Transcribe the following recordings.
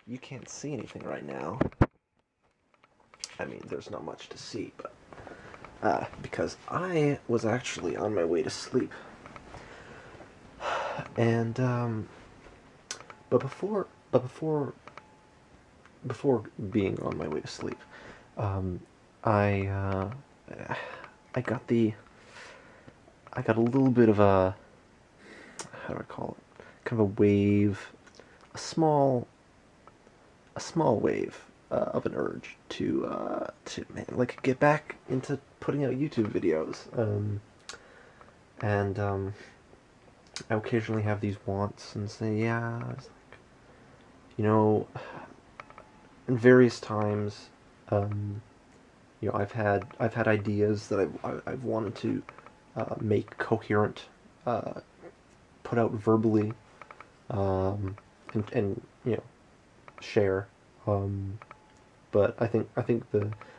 you can't see anything right now. I mean, there's not much to see, but because I was actually on my way to sleep. And before being on my way to sleep, I got a little bit of a, how do I call it? Kind of a wave, a small wave of an urge to like get back into putting out YouTube videos. I occasionally have these wants and say, yeah, it's like, you know, in various times, you know, I've had ideas that I've wanted to make coherent, put out verbally, and you know, share. But I think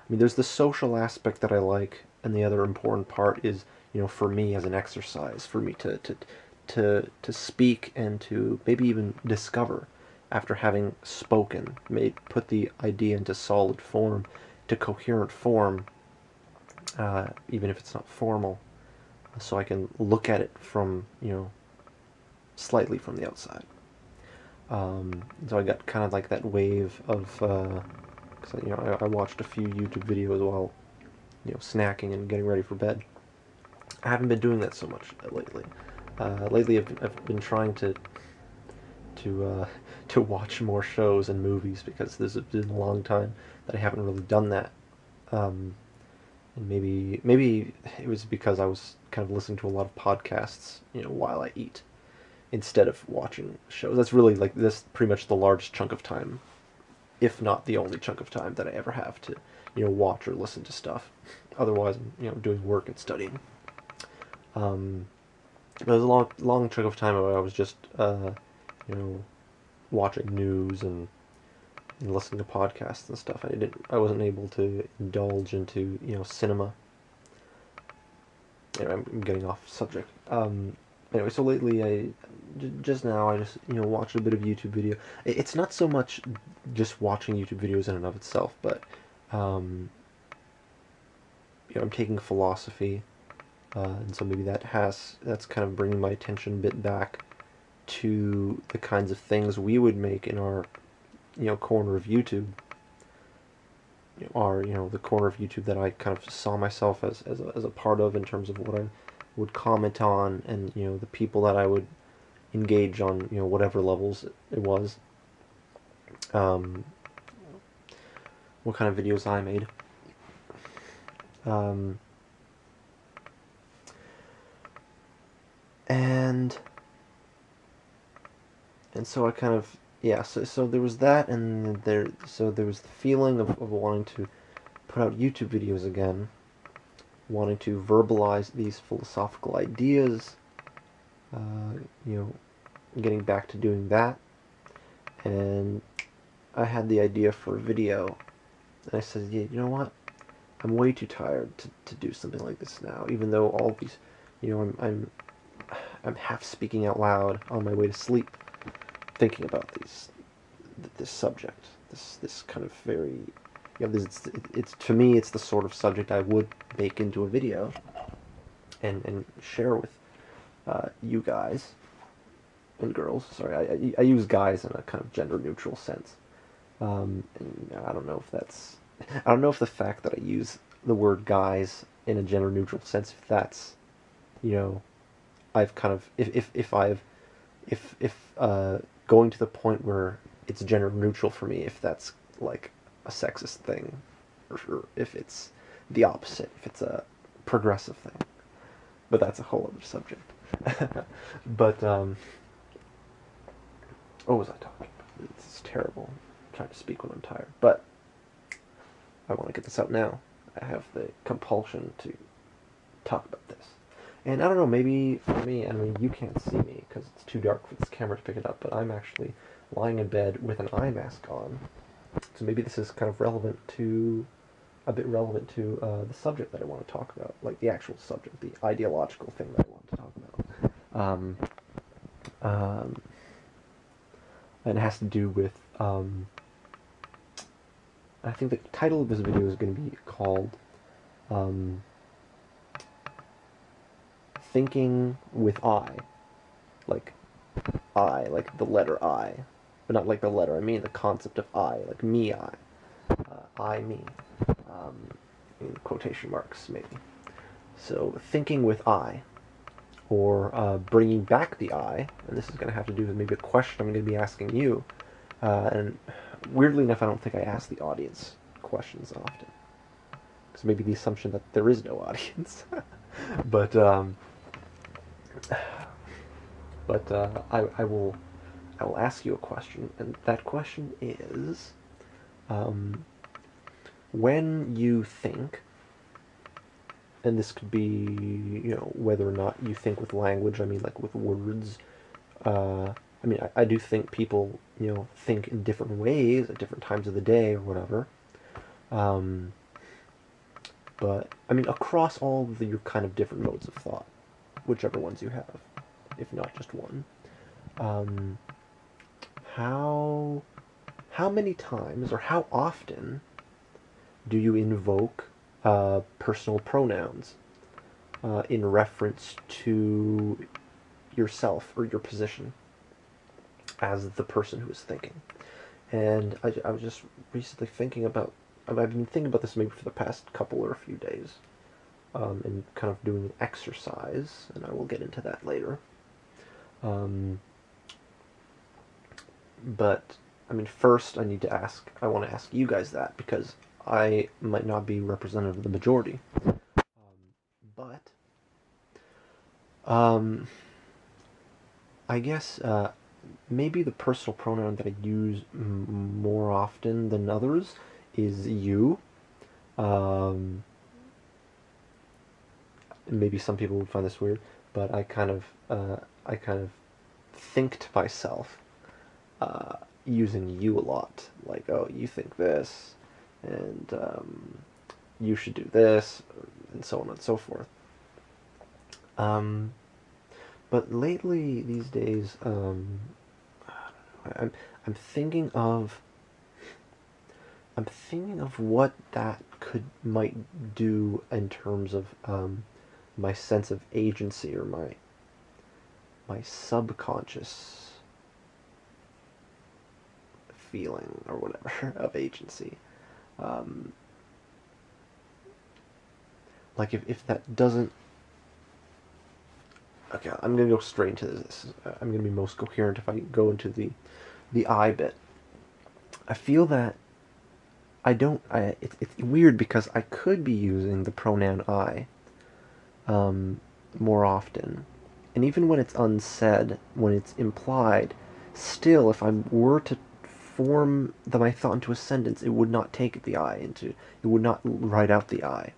there's the social aspect that I like, and the other important part is, you know, for me as an exercise, for me to speak and to maybe even discover, after having spoken, put the idea into solid form, to coherent form, even if it's not formal, so I can look at it from, you know, slightly from the outside. So I got kind of like that wave of, cause you know, I watched a few YouTube videos while, you know, snacking and getting ready for bed. I haven't been doing that so much lately. Lately I've been trying to watch more shows and movies, because this has been a long time that I haven't really done that. And maybe it was because I was kind of listening to a lot of podcasts, you know, while I eat, instead of watching shows. That's really, like, this pretty much the largest chunk of time, if not the only chunk of time, that I ever have to, you know, watch or listen to stuff. Otherwise, I'm, you know, doing work and studying. There was a long chunk of time where I was just, you know, watching news and listening to podcasts and stuff. I wasn't able to indulge into, you know, cinema. Anyway, I'm getting off subject. Anyway, so lately, just now, I just, you know, watched a bit of YouTube video. It's not so much just watching YouTube videos in and of itself, but, you know, I'm taking philosophy, and so maybe that's kind of bringing my attention a bit back to the kinds of things we would make in our, you know, corner of YouTube. You know, the corner of YouTube that I kind of saw myself as a part of, in terms of what I would comment on, and, you know, the people that I would engage on, you know, whatever levels it was. What kind of videos I made. And so I kind of, yeah, so there was that, and there was the feeling of wanting to put out YouTube videos again, wanting to verbalize these philosophical ideas, you know, getting back to doing that. And I had the idea for a video, and I said, yeah, you know what, I'm way too tired to do something like this now, even though all these, you know, I'm half speaking out loud on my way to sleep, thinking about this subject, this kind of very, you know, it's to me, it's the sort of subject I would make into a video and share with you guys and girls. Sorry, I use guys in a kind of gender neutral sense. And I don't know if the fact that I use the word guys in a gender neutral sense, if that's, you know, I've kind of, if going to the point where it's gender neutral for me, if that's like a sexist thing, or if it's the opposite, if it's a progressive thing. But that's a whole other subject. But what was I talking about? It's terrible. I'm trying to speak when I'm tired, but I want to get this out now. I have the compulsion to talk about this. And I don't know, maybe for me, I mean, you can't see me because it's too dark for this camera to pick it up, but I'm actually lying in bed with an eye mask on. So maybe this is kind of a bit relevant to the subject that I want to talk about, like the actual subject, the ideological thing that I want to talk about. and it has to do with, I think the title of this video is going to be called Thinking with like like the letter I, but not like the letter, I mean the concept of I, like me, I, me, in quotation marks, maybe. So, thinking with I, or bringing back the I, and this is going to have to do with maybe a question I'm going to be asking you, and weirdly enough, I don't think I ask the audience questions often, because maybe the assumption that there is no audience, but I will ask you a question, and that question is, when you think, and this could be, whether or not you think with language, I mean, like with words. I mean, I do think people, think in different ways at different times of the day or whatever. But, I mean, across all of your kind of different modes of thought, whichever ones you have, if not just one. How many times, or how often, do you invoke personal pronouns in reference to yourself or your position as the person who is thinking? And I was just recently thinking about, I've been thinking about this maybe for the past couple or a few days, and kind of doing an exercise, and I will get into that later. But, I mean, first I want to ask you guys that, because I might not be representative of the majority. But I guess maybe the personal pronoun that I use more often than others is you. Maybe some people would find this weird, but I kind of think to myself using you a lot. Like, oh, you think this, and you should do this, and so on and so forth. But lately, these days, I'm thinking of what that might do in terms of my sense of agency, or my subconscious feeling, or whatever, of agency. Like, if that doesn't... Okay, I'm going to go straight into this. I'm going to be most coherent if I go into the I bit. I feel that it's weird, because I could be using the pronoun I more often. And even when it's unsaid, when it's implied, still, if I were to form my thought into a sentence, it would not take the I into... It would not write out the I.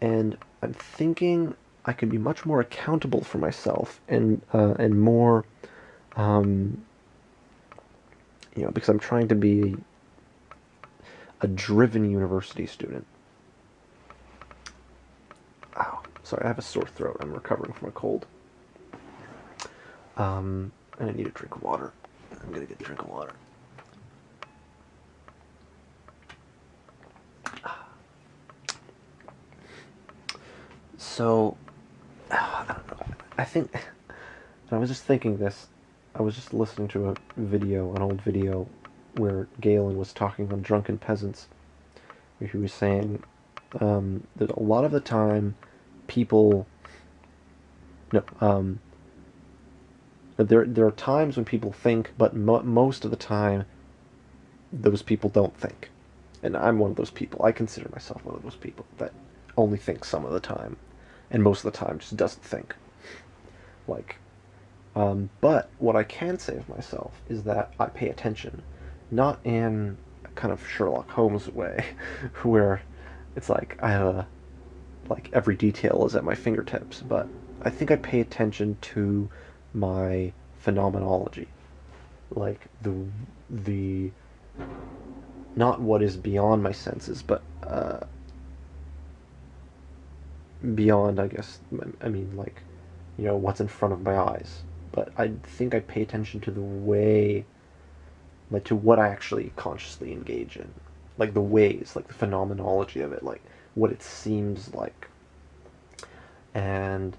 And I'm thinking I could be much more accountable for myself, and more, because I'm trying to be a driven university student. Ow, sorry, I have a sore throat. I'm recovering from a cold. And I need a drink of water. I'm gonna get a drink of water. So, I don't know. I think, and I was just thinking this. I was just listening to an old video, where Galen was talking about drunken peasants, where he was saying that a lot of the time people... No, there are times when people think, but most of the time those people don't think. And I'm one of those people. I consider myself one of those people that only thinks some of the time, and most of the time just doesn't think. Like, but what I can say of myself is that I pay attention, not in a kind of Sherlock Holmes way, where it's like I have like every detail is at my fingertips, but I think I pay attention to my phenomenology, like the not what is beyond my senses, but beyond, I guess, I mean, like, what's in front of my eyes. But I think I pay attention to the way like to what I actually consciously engage in, like the ways, like the phenomenology of it, like what it seems like. And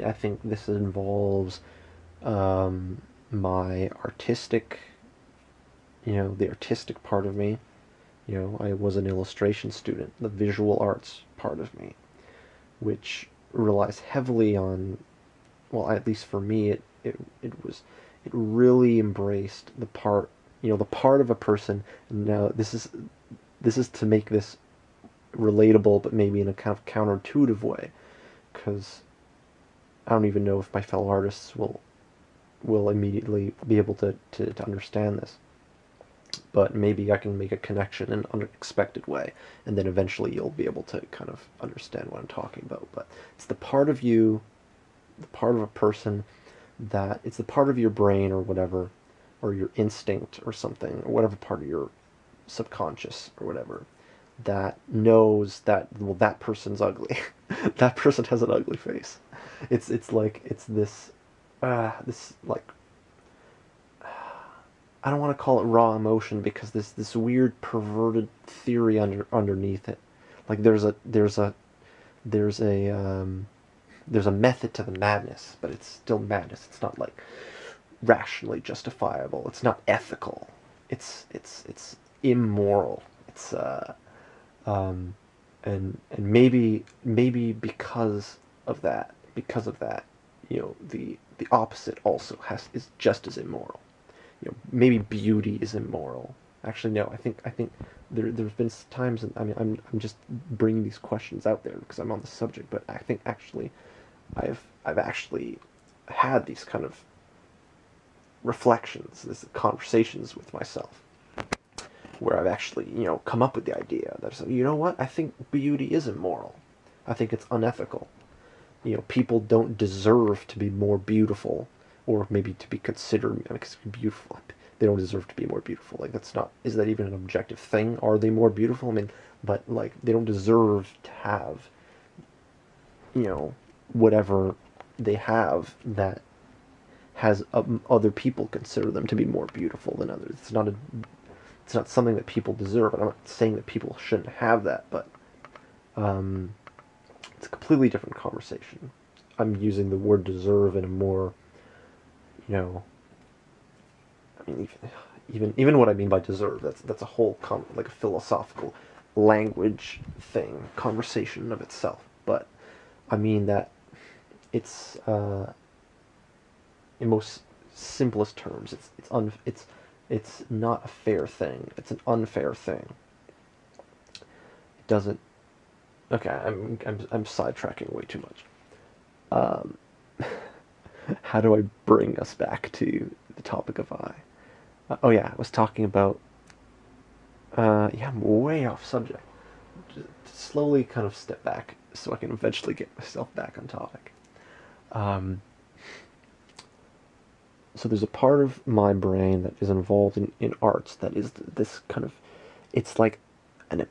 I think this involves my artistic, the artistic part of me. I was an illustration student, the visual arts part of me, which relies heavily on, well, at least for me, it really embraced the part, the part of a person. Now, this is to make this relatable, but maybe in a kind of counterintuitive way, because I don't even know if my fellow artists will immediately be able to understand this. But maybe I can make a connection in an unexpected way, and then eventually you'll be able to kind of understand what I'm talking about. But it's the part of you, the part of a person that, it's the part of your brain or whatever, or your instinct or something, or whatever part of your subconscious or whatever, that knows that, well, that person's ugly. That person has an ugly face. It's like, it's this like, I don't want to call it raw emotion, because this weird perverted theory underneath it. Like there's a method to the madness, but it's still madness. It's not like rationally justifiable. It's not ethical. It's immoral. It's and maybe because of that, the opposite also is just as immoral. Maybe beauty is immoral. Actually, no. I think there's been times, and I mean, I'm just bringing these questions out there because I'm on the subject. But I think actually, I've actually had these kind of reflections, these conversations with myself, where I've actually come up with the idea that, you know what, I think beauty is immoral. I think it's unethical. People don't deserve to be more beautiful, or maybe to be considered beautiful. They don't deserve to be more beautiful. Like, that's not, is that even an objective thing? Are they more beautiful? I mean, but like, they don't deserve to have, whatever they have that has other people consider them to be more beautiful than others. It's not something that people deserve. And I'm not saying that people shouldn't have that, but it's a completely different conversation. I'm using the word deserve in a more, I mean, even what I mean by deserve, that's a whole like a philosophical language thing, conversation of itself. But I mean that it's in most simplest terms, it's not a fair thing. It's an unfair thing. It doesn't. Okay, I'm sidetracking way too much. How do I bring us back to the topic of I? Oh yeah, I was talking about. Yeah, I'm way off subject. Just slowly kind of step back so I can eventually get myself back on topic. So there's a part of my brain that is involved in arts that is this kind of, it's like an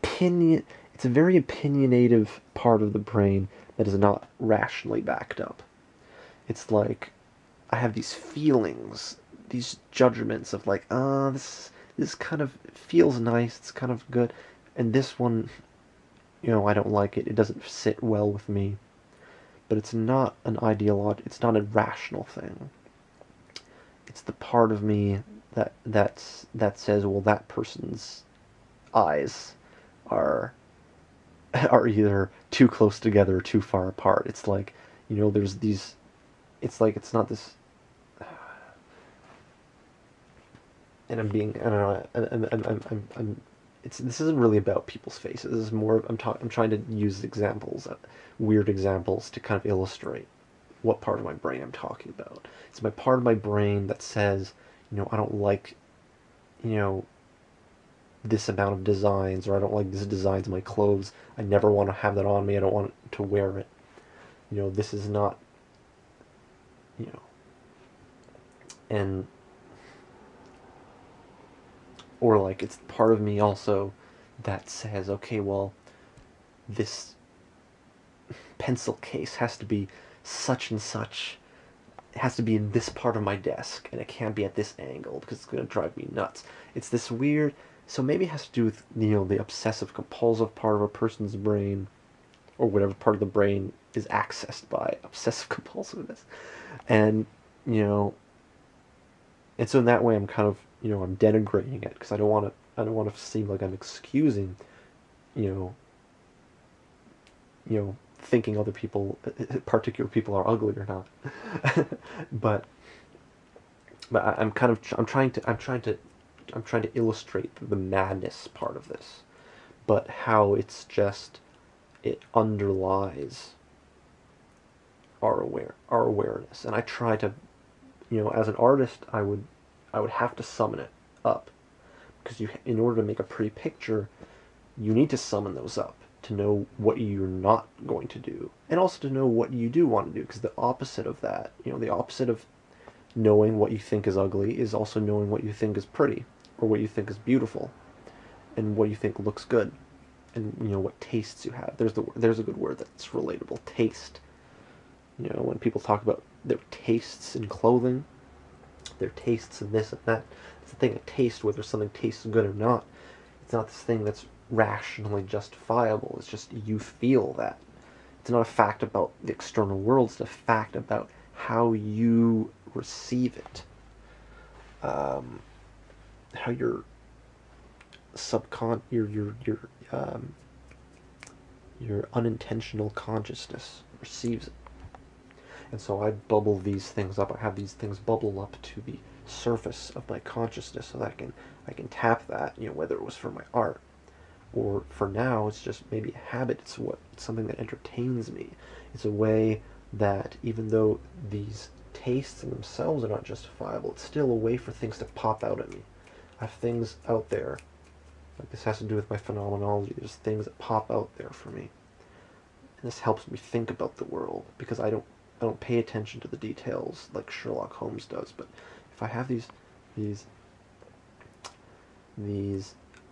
opinion, it's a very opinionative part of the brain that is not rationally backed up. It's like, I have these feelings, these judgments of like, this kind of feels nice, it's kind of good, and this one, I don't like it, it doesn't sit well with me. But it's not an ideology, it's not a rational thing. It's the part of me that says, well, that person's eyes are either too close together or too far apart. It's like, there's these, it's like, it's not this, and I'm being, I don't know, this isn't really about people's faces. This is more, I'm trying to use examples, weird examples, to kind of illustrate what part of my brain I'm talking about. It's my part of my brain that says, I don't like, this amount of designs, or I don't like this designs in my clothes. I never want to have that on me. I don't want to wear it. This is not, and, or like, it's part of me also that says, okay, well, this pencil case has to be such and such it has to be in this part of my desk, and it can't be at this angle because it's going to drive me nuts. It's this weird, so maybe it has to do with, the obsessive compulsive part of a person's brain, or whatever part of the brain is accessed by obsessive compulsiveness. And, and so in that way I'm kind of, I'm denigrating it, because I don't want to seem like I'm excusing, thinking other people, particular people, are ugly or not. but I'm trying to illustrate the madness part of this, but how it underlies our awareness. And I try to, as an artist, I would have to summon it up, because in order to make a pretty picture, you need to summon those up to know what you're not going to do, and also to know what you do want to do, because the opposite of that, the opposite of knowing what you think is ugly is also knowing what you think is pretty, or what you think is beautiful, and what you think looks good, and what tastes you have. There's a good word that's relatable: taste. When people talk about their tastes in clothing, their tastes in this and that, it's the thing. A taste, whether something tastes good or not, it's not this thing that's rationally justifiable. It's just you feel that. It's not a fact about the external world. It's a fact about how you receive it. How your your unintentional consciousness receives it. And so I bubble these things up. I have these things bubble up to the surface of my consciousness, so that I can tap that, whether it was for my art, or for now it's just maybe a habit. It's something that entertains me. It's a way that, even though these tastes in themselves are not justifiable, it's still a way for things to pop out at me. I have things out there, like this has to do with my phenomenology. There's things that pop out there for me, and this helps me think about the world, because I don't pay attention to the details like Sherlock Holmes does. But if I have these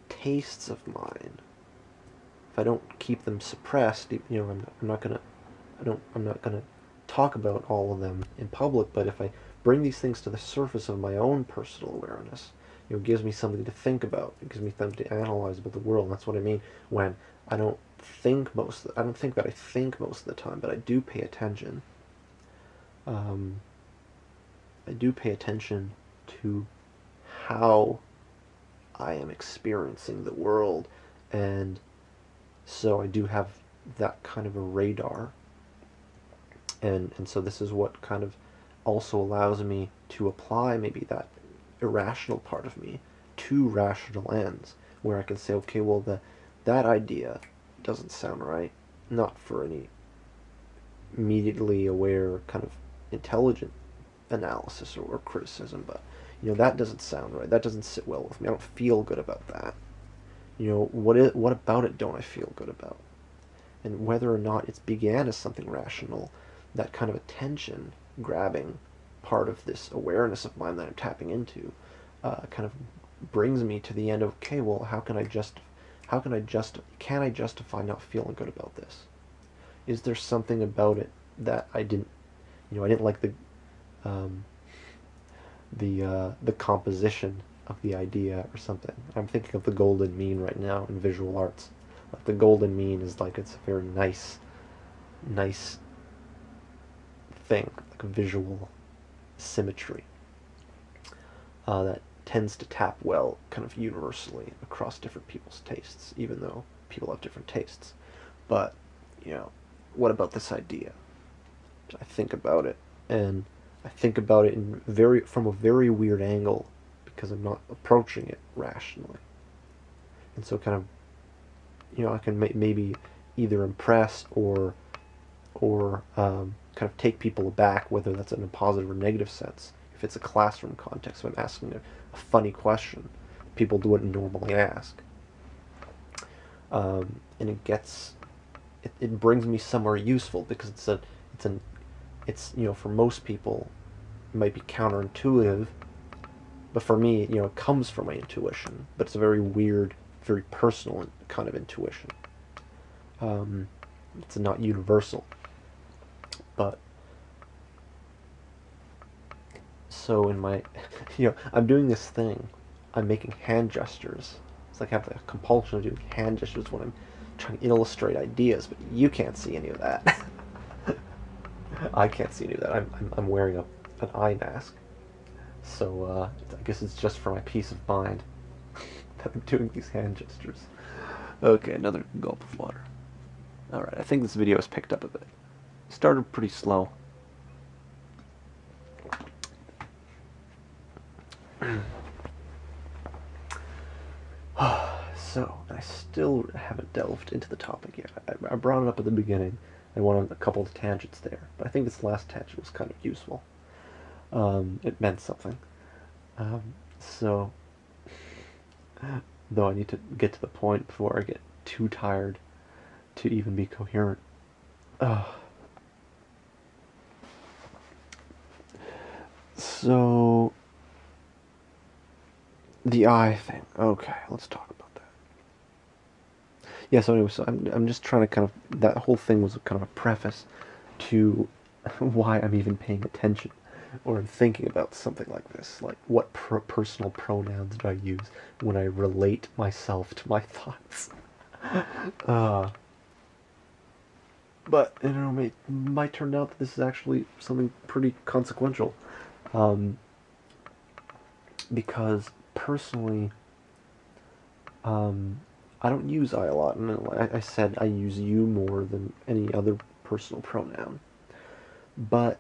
tastes of mine, if I don't keep them suppressed, I'm not gonna talk about all of them in public. But if I bring these things to the surface of my own personal awareness, it gives me something to think about. It gives me something to analyze about the world. And that's what I mean when I don't think I don't think that I think most of the time, but I do pay attention. I do pay attention to how I am experiencing the world, and so I do have that kind of a radar, and so this is what kind of also allows me to apply maybe that irrational part of me to rational ends, where I can say, okay, well, that idea doesn't sound right, not for any immediately aware kind of intelligent analysis or criticism, but that doesn't sound right. That doesn't sit well with me. I don't feel good about that. What about it don't I feel good about? And whether or not it began as something rational, that kind of attention grabbing part of this awareness of mine that I'm tapping into, kind of brings me to the end of, okay, well, can I justify not feeling good about this? Is there something about it that I didn't like the composition of the idea or something? I'm thinking of the golden mean right now in visual arts. Like, the golden mean is like, it's a very nice thing, like a visual symmetry that tends to tap well kind of universally across different people's tastes, even though people have different tastes. But what about this idea? I think about it, and I think about it from a very weird angle, because I'm not approaching it rationally. And so kind of, I can maybe either impress or kind of take people aback, whether that's in a positive or negative sense. If it's a classroom context, if I'm asking a funny question people wouldn't normally ask, and it brings me somewhere useful, because it's for most people it might be counterintuitive, but for me, it comes from my intuition, but it's a very weird, very personal kind of intuition. It's not universal, but so in my, I'm doing this thing. I'm making hand gestures. It's like I have the compulsion of doing hand gestures when I'm trying to illustrate ideas, but you can't see any of that. I can't see any of that. I'm wearing an eye mask. So I guess it's just for my peace of mind that I'm doing these hand gestures. Okay, another gulp of water. Alright, I think this video has picked up a bit. Started pretty slow. So, I still haven't delved into the topic yet. I brought it up at the beginning. I went on a couple of tangents there, but I think this last tangent was kind of useful. It meant something. So, though I need to get to the point before I get too tired to even be coherent. So, the eye thing. Okay, let's talk about that. Yeah, so anyway, so I'm just trying to kind of, that whole thing was kind of a preface to why I'm even paying attention or thinking about something like this. Like, what personal pronouns do I use when I relate myself to my thoughts? But, it might turn out that this is actually something pretty consequential. Because, personally, I don't use I a lot, and like I said, I use you more than any other personal pronoun. But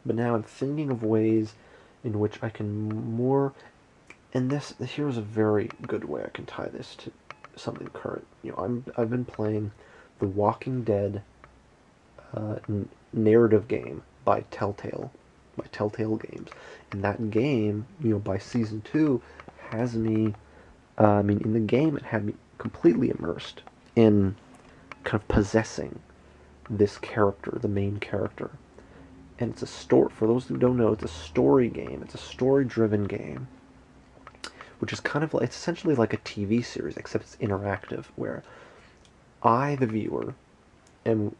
now I'm thinking of ways in which I can more, and here's a very good way I can tie this to something current. I've been playing the Walking Dead narrative game by Telltale Games, and that game, by season 2, has me. In the game, it had me completely immersed in kind of possessing this character, the main character. And it's a story, for those who don't know, it's a story game. It's a story-driven game, which is kind of like, it's essentially like a TV series, except it's interactive, where I, the viewer, and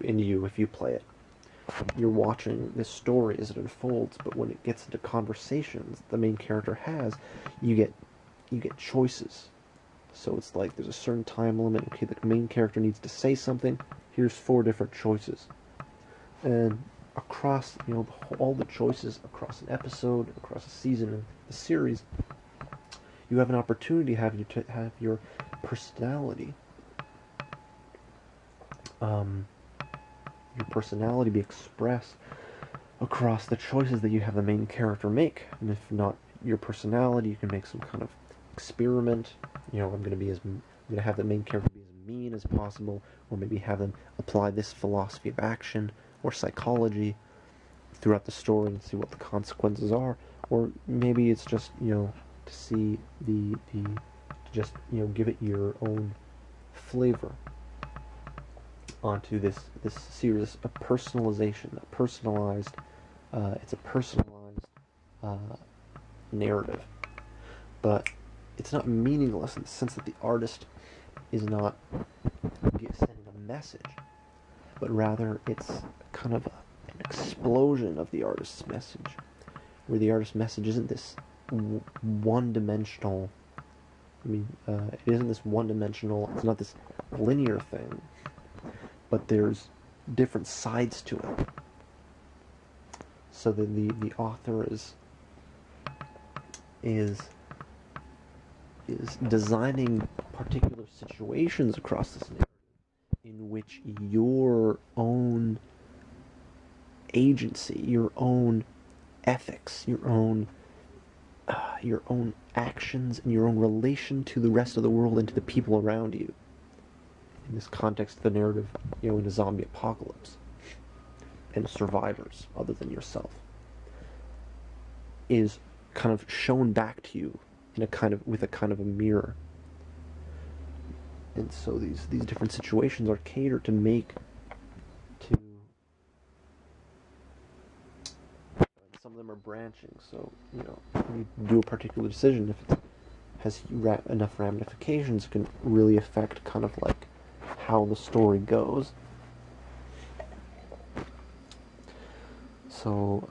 you, if you play it, you're watching this story as it unfolds, but when it gets into conversations the main character has, you get choices. So it's like there's a certain time limit. Okay, the main character needs to say something. Here's 4 different choices, and across all the choices across an episode, across a season of the series, you have an opportunity to have your personality, be expressed across the choices that you have the main character make. And if not your personality, you can make some kind of experiment. I'm going to have the main character be as mean as possible, or maybe have them apply this philosophy of action or psychology throughout the story and see what the consequences are. Or maybe it's just to see give it your own flavor onto this series, a personalization, a personalized narrative. But it's not meaningless in the sense that the artist is not sending a message, but rather it's kind of an explosion of the artist's message, where the artist's message isn't this one-dimensional. It isn't this one-dimensional. It's not this linear thing, but there's different sides to it. So the author is designing particular situations across this narrative in which your own agency, your own ethics, your own actions, and your own relation to the rest of the world and to the people around you, in this context of the narrative, in a zombie apocalypse, and survivors other than yourself, is kind of shown back to you with a kind of a mirror. And so these different situations are catered to make some of them are branching. So you do a particular decision, if it has enough ramifications, it can really affect kind of like how the story goes. So,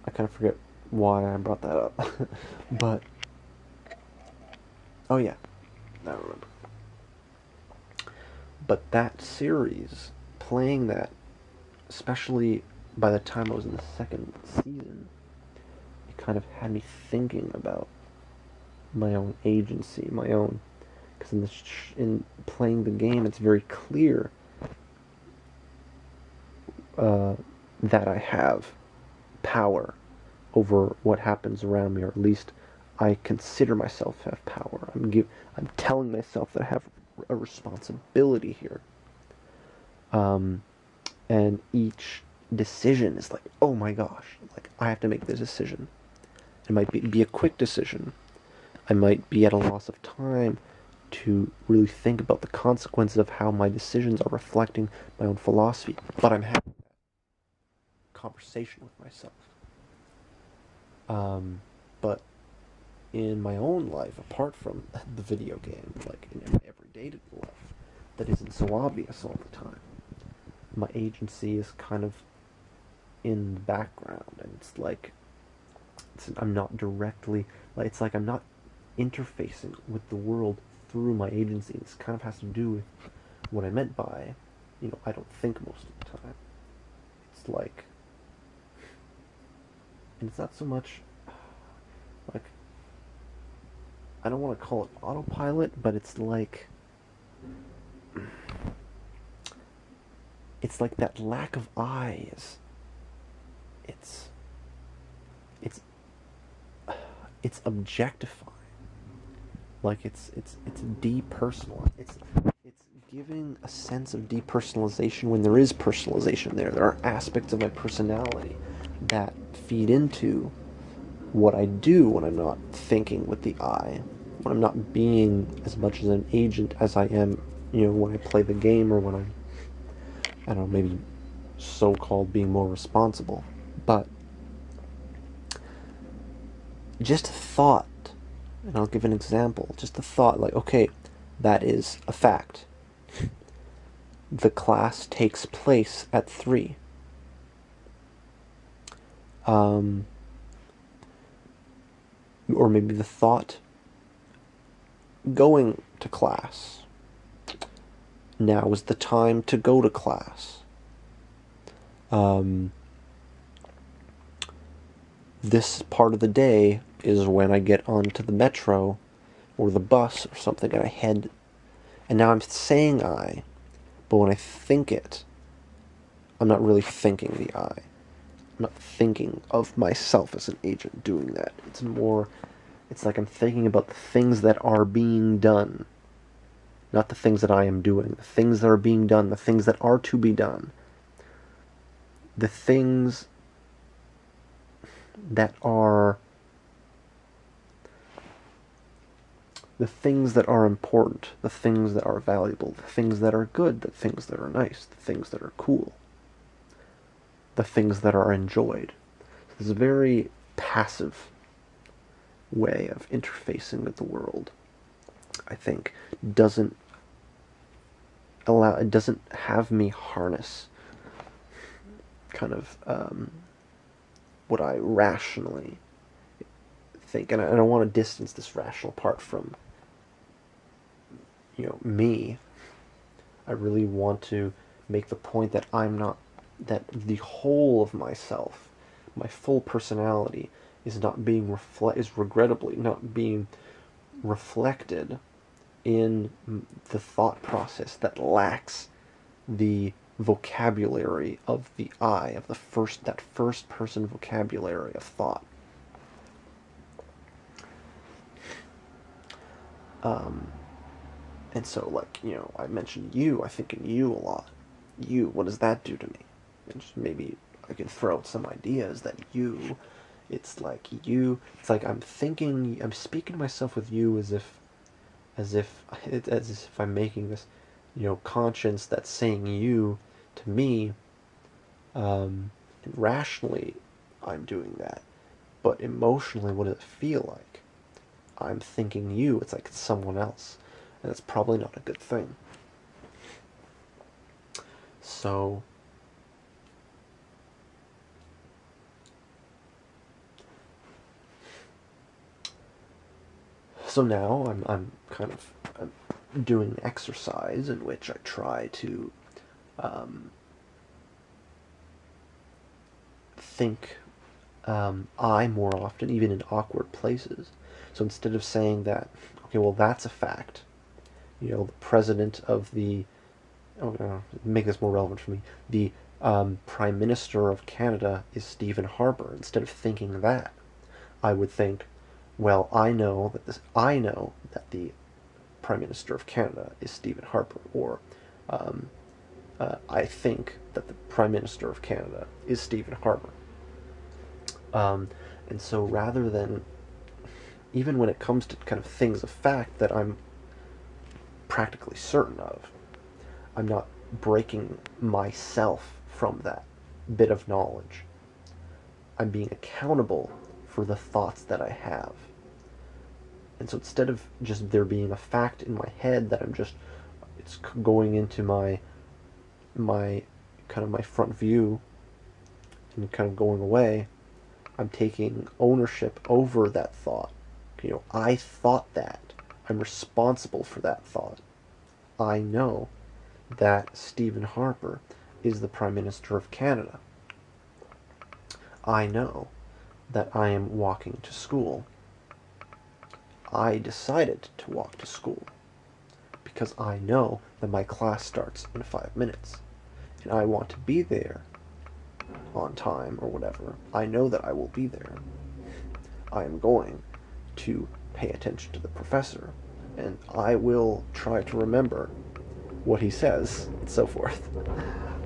I kind of forget why I brought that up. But, oh yeah, I remember. But that series, playing that, especially by the time I was in the second season, it kind of had me thinking about my own agency, my own, because in playing the game, it's very clear that I have power over what happens around me, or at least I consider myself to have power. I'm telling myself that I have a responsibility here. And each decision is like, oh my gosh, like I have to make this decision. It might be a quick decision. I might be at a loss of time to really think about the consequences of how my decisions are reflecting my own philosophy, but I'm having that conversation with myself. But in my own life, apart from the video game, like in my everyday life, that isn't so obvious all the time. My agency is kind of in the background, and it's like I'm not directly, like it's like I'm not interfacing with the world through my agency. This kind of has to do with what I meant by, I don't think most of the time. It's like, and it's not so much like, I don't want to call it autopilot, but it's like that lack of eyes. It's objectifying. Like it's depersonalized. It's giving a sense of depersonalization when there is personalization there. There are aspects of my personality that feed into what I do when I'm not thinking with the eye, when I'm not being as much as an agent as I am, when I play the game, or when I don't know, maybe so-called being more responsible. But just a thought, and I'll give an example, just a thought, like, okay, that is a fact. The class takes place at 3. Or maybe the thought, going to class. Now is the time to go to class. This part of the day is when I get onto the metro or the bus or something and I head, and now I'm saying I, but when I think it, I'm not really thinking the I. I'm not thinking of myself as an agent doing that. It's like I'm thinking about the things that are being done, not the things that I am doing. The things that are being done, the things that are to be done, the things that are important, the things that are valuable, the things that are good, the things that are nice, the things that are cool, the things that are enjoyed. So this is a very passive way of interfacing with the world. I think doesn't have me harness kind of what I rationally think, and I don't want to distance this rational part from me. I really want to make the point that that the whole of myself, my full personality, is regrettably not being reflected in the thought process that lacks the vocabulary of the I, of that first person vocabulary of thought. And so, like, I mentioned I think in you a lot. What does that do to me? And just maybe I can throw out some ideas that it's like I'm speaking to myself with you as if I'm making this, conscience that's saying you to me, and rationally I'm doing that, but emotionally, what does it feel like? I'm thinking you, it's like it's someone else, and it's probably not a good thing. So So now I'm kind of doing an exercise in which I try to think I more often, even in awkward places. So instead of saying that, okay, well, that's a fact, the president of the, make this more relevant for me, the Prime Minister of Canada is Stephen Harper. Instead of thinking that, I would think, well, I know that the Prime Minister of Canada is Stephen Harper, or I think that the Prime Minister of Canada is Stephen Harper. And so rather than, even when it comes to kind of things of fact that I'm practically certain of, I'm not breaking myself from that bit of knowledge. I'm being accountable for the thoughts that I have. And so instead of just there being a fact in my head that it's going into my kind of my front view and kind of going away, I'm taking ownership over that thought. I thought that. I'm responsible for that thought. I know that Stephen Harper is the Prime Minister of Canada. I know that I am walking to school. I decided to walk to school because I know that my class starts in 5 minutes and I want to be there on time or whatever. I know that I will be there. I am going to pay attention to the professor and I will try to remember what he says and so forth.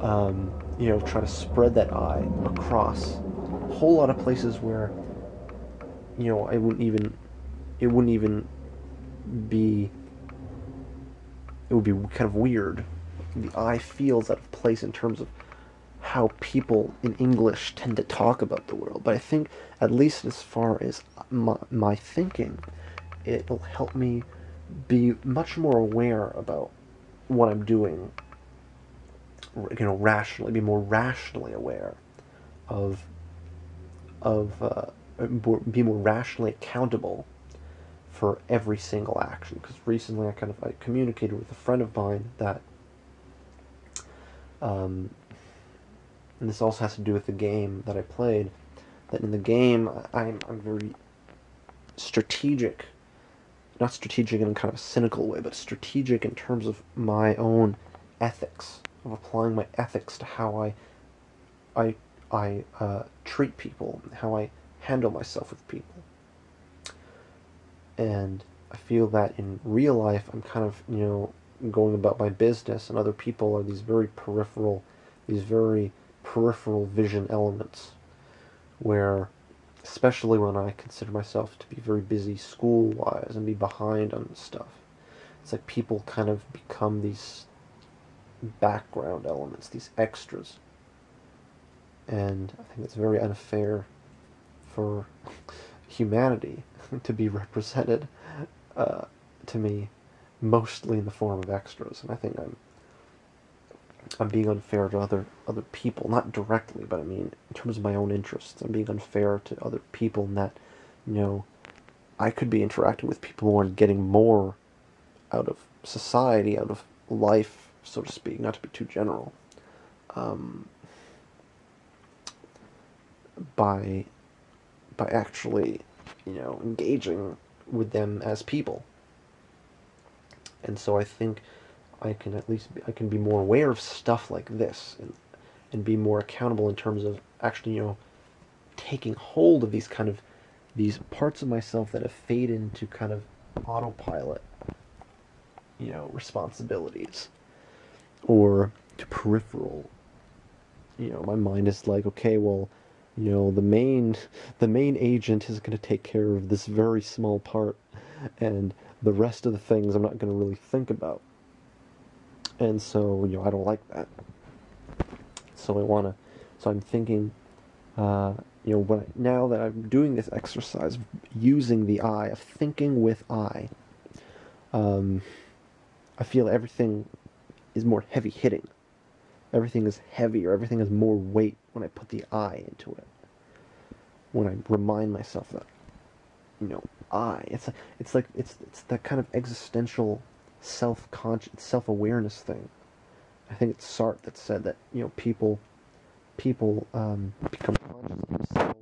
Try to spread that I across a whole lot of places where it wouldn't even be, it would be kind of weird. The I feels out of place in terms of how people in English tend to talk about the world. But I think, at least as far as my thinking, it will help me be much more aware about what I'm doing, rationally, be more rationally aware of be more rationally accountable for every single action. Because recently I communicated with a friend of mine that, and this also has to do with the game that I played, that in the game I'm very strategic, not strategic in a kind of cynical way, but strategic in terms of my own ethics, of applying my ethics to how I treat people, how I handle myself with people. And I feel that in real life I'm kind of, going about my business, and other people are these very peripheral vision elements, where, especially when I consider myself to be very busy school-wise and be behind on stuff, it's like people kind of become these background elements, these extras. And I think it's very unfair for humanity to be represented, to me, mostly in the form of extras. And I think I'm being unfair to other people, not directly, but I mean in terms of my own interests. I'm being unfair to other people in that, I could be interacting with people who are getting more out of society, out of life, so to speak, not to be too general, by actually, engaging with them as people. And so I think I can be more aware of stuff like this, and be more accountable in terms of actually, taking hold of these parts of myself that have faded into kind of autopilot, responsibilities, or to peripheral. My mind is like, okay, well, the main agent is going to take care of this very small part, and the rest of the things I'm not going to really think about. And so, I don't like that. So I'm thinking, now that I'm doing this exercise of using the I, of thinking with I feel everything is more heavy hitting. Everything is heavier, everything has more weight when I put the I into it. When I remind myself that. you know, I. It's that kind of existential self-awareness thing. I think it's Sartre that said that, you know, people become conscious of themselves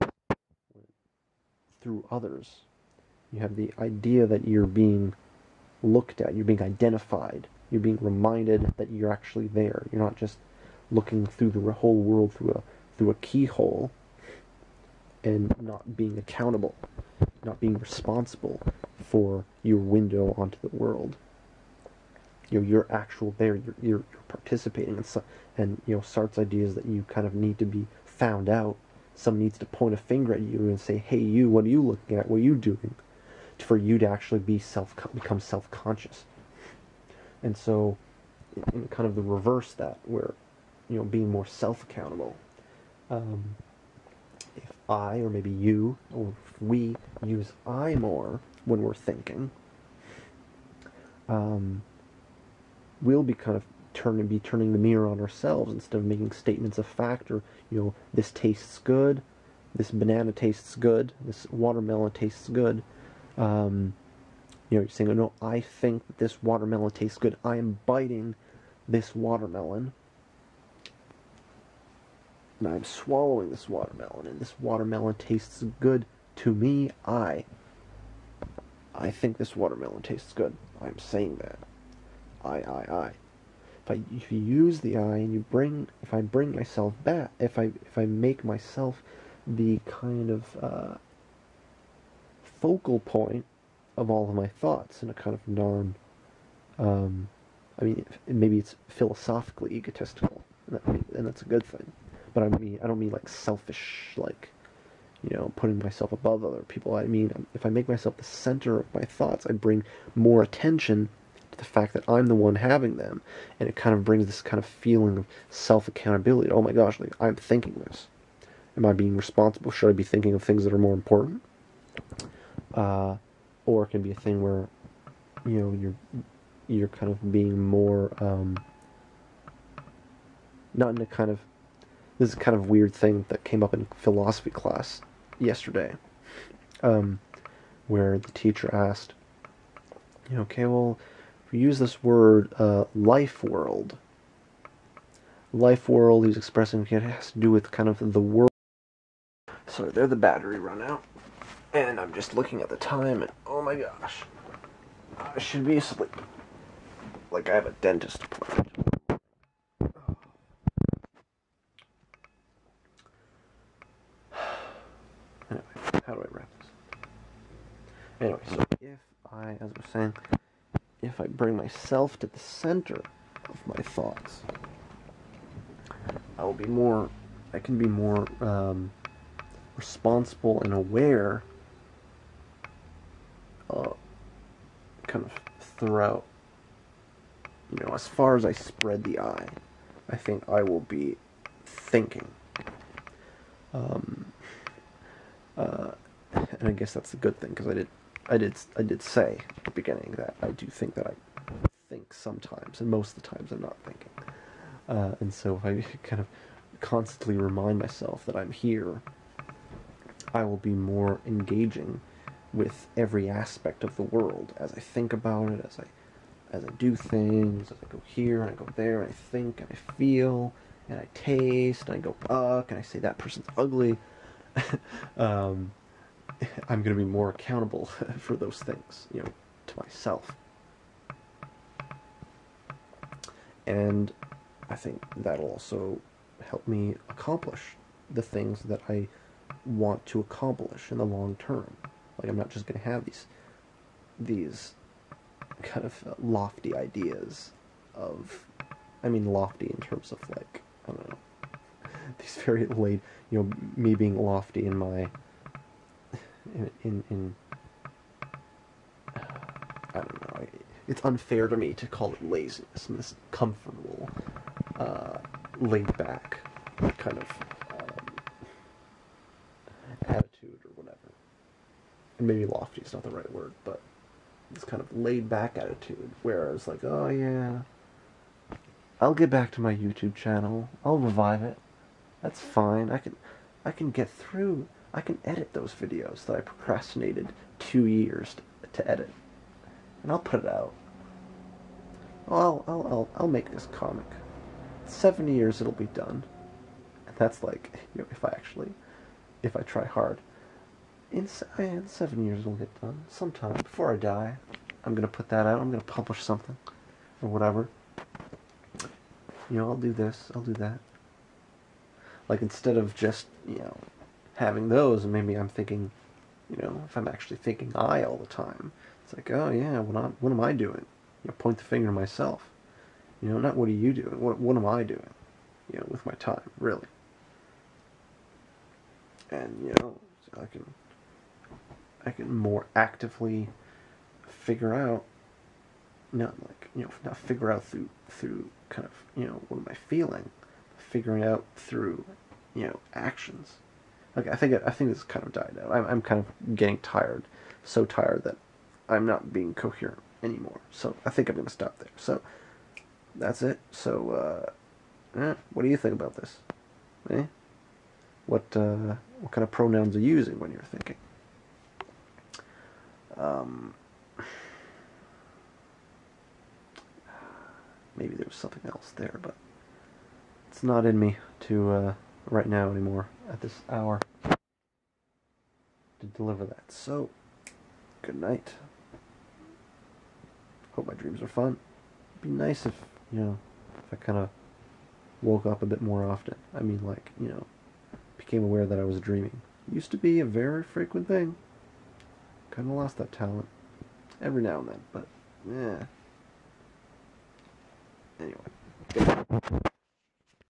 through others. You have the idea that you're being looked at, you're being identified, you're being reminded that you're actually there. You're not just looking through the whole world through a keyhole and not being accountable, not being responsible for your window onto the world. You know, you're actual there. You're participating, and you know, Sartre's idea is that you kind of need to be found out. Someone needs to point a finger at you and say, "Hey, you, what are you looking at? What are you doing?" For you to actually become self-conscious. And so, in kind of the reverse that, where, you know, being more self-accountable. If I, or maybe you, or if we use I more when we're thinking, we'll be kind of turning the mirror on ourselves instead of making statements of fact, or, you know, this tastes good, this banana tastes good, this watermelon tastes good. You know, you're saying, oh, no, I think that this watermelon tastes good. I am biting this watermelon, and I'm swallowing this watermelon, and this watermelon tastes good to me. I think this watermelon tastes good. I'm saying that. I. If you use the I and if I bring myself back, if I make myself the kind of focal point of all of my thoughts in a kind of I mean, maybe it's philosophically egotistical, and that's a good thing. But I don't mean like selfish, like, you know, putting myself above other people. I mean, if I make myself the center of my thoughts, I bring more attention to the fact that I'm the one having them, and it kind of brings this kind of feeling of self-accountability. Oh my gosh, like, I'm thinking this. Am I being responsible? Should I be thinking of things that are more important? Or it can be a thing where, you know, you're kind of being more, not in a kind of, this is a kind of weird thing that came up in philosophy class yesterday, where the teacher asked, you know, okay, well, if we use this word, LifeWorld, he's expressing, it has to do with kind of the world. Sorry, there the battery run out. And I'm just looking at the time, and oh my gosh, I should be asleep. Like I have a dentist appointment. Anyway, how do I wrap this? Anyway, so if I, as I was saying, if I bring myself to the center of my thoughts, I can be more responsible and aware kind of throughout, you know, as far as I spread the eye, I think I will be thinking. And I guess that's a good thing, because I did say at the beginning that I do think that I think sometimes, and most of the times I'm not thinking. And so if I kind of constantly remind myself that I'm here, I will be more engaging with every aspect of the world as I think about it, as I do things, as I go here and I go there, and I think and I feel and I taste and I go ugh and I say that person's ugly. I'm going to be more accountable for those things, you know, to myself. And I think that'll also help me accomplish the things that I want to accomplish in the long term. Like, I'm not just going to have these kind of lofty ideas of, I mean lofty in terms of, like, I don't know, these very late, you know, me being lofty in my, in I don't know, it's unfair to me to call it laziness and this comfortable, laid back kind of attitude or whatever. And maybe lofty is not the right word, but this kind of laid back attitude where I was like, oh yeah, I'll get back to my YouTube channel, I'll revive it, that's fine, I can get through I can edit those videos that I procrastinated 2 years to edit, and I'll put it out. I'll make this comic. 7 years it'll be done, and that's like, if I try hard. In 7 years it'll get done. Sometime before I die, I'm gonna put that out. I'm gonna publish something, or whatever. I'll do this. I'll do that. Like, instead of just having those, and maybe I'm thinking, if I'm actually thinking I all the time, it's like, oh yeah, what am I doing? Point the finger at myself. Not what are you doing? What am I doing? With my time, really. And so I can more actively figure out, not figure out through kind of what am I feeling, figuring out through actions. Like, I think this kind of died out. I'm kind of getting tired, so tired that I'm not being coherent anymore. So I think I'm going to stop there. So that's it. So what do you think about this? What kind of pronouns are you using when you're thinking? Maybe there was something else there, but it's not in me to right now anymore at this hour to deliver that. So, good night. Hope my dreams are fun. It'd be nice if if I kind of woke up a bit more often. I mean, like, became aware that I was dreaming. It used to be a very frequent thing. Kind of lost that talent every now and then, but yeah. Anyway.